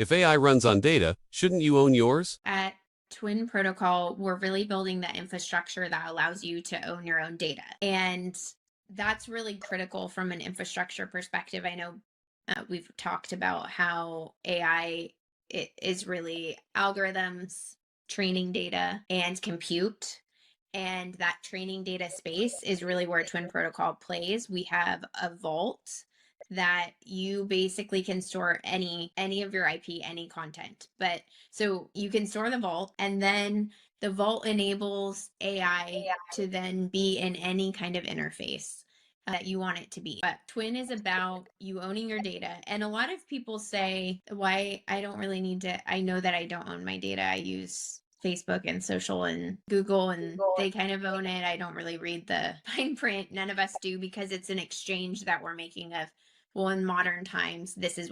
If AI runs on data, shouldn't you own yours? At Twin Protocol, we're really building the infrastructure that allows you to own your own data. And that's really critical from an infrastructure perspective. I know we've talked about how AI is really algorithms, training data, and compute. And that training data space is really where Twin Protocol plays. We have a vault that you basically can store any of your IP, any content. But so you can store the vault, and then the vault enables AI to then be in any kind of interface that you want it to be. But Twin is about you owning your data. And a lot of people say, why I don't really need to, I know that I don't own my data. I use Facebook and social and Google, and they kind of own it. I don't really read the fine print. None of us do, because it's an exchange that we're making of, well, in modern times, these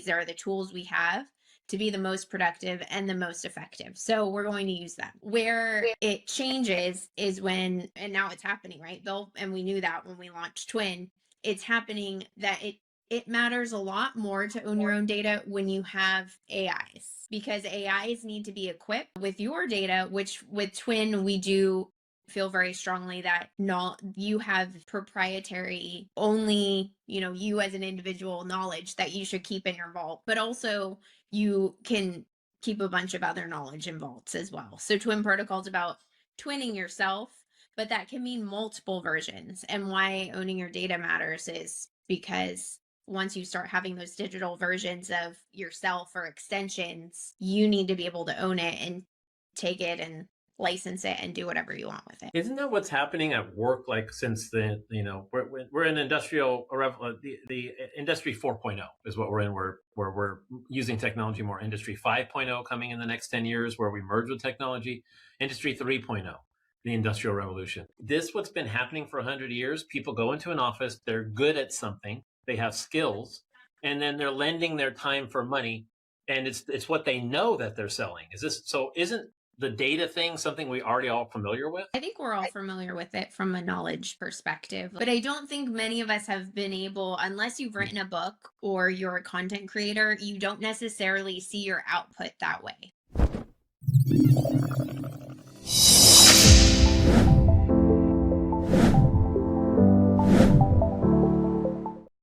are the tools we have to be the most productive and the most effective. So we're going to use them. Where it changes is when, and now it's happening, right? And we knew that when we launched Twin, it's happening that it matters a lot more to own your own data when you have AIs, because AIs need to be equipped with your data, which with Twin, we do feel very strongly that not you have proprietary, only you as an individual knowledge that you should keep in your vault, but also you can keep a bunch of other knowledge in vaults as well. So Twin Protocol is about twinning yourself, but that can mean multiple versions. And why owning your data matters is because once you start having those digital versions of yourself or extensions, you need to be able to own it and take it and license it and do whatever you want with it. Isn't that what's happening at work? Like, since we're in the industry 4.0 is what we're in, where we're using technology more. Industry 5.0 coming in the next 10 years, where we merge with technology. Industry 3.0, the industrial revolution. This what's been happening for 100 years. People go into an office, they're good at something, they have skills, and then they're lending their time for money, and it's what they know that they're selling. Isn't the data thing something we already all familiar with? I think we're all familiar with it from a knowledge perspective, but I don't think many of us have been able, unless you've written a book or you're a content creator, you don't necessarily see your output that way.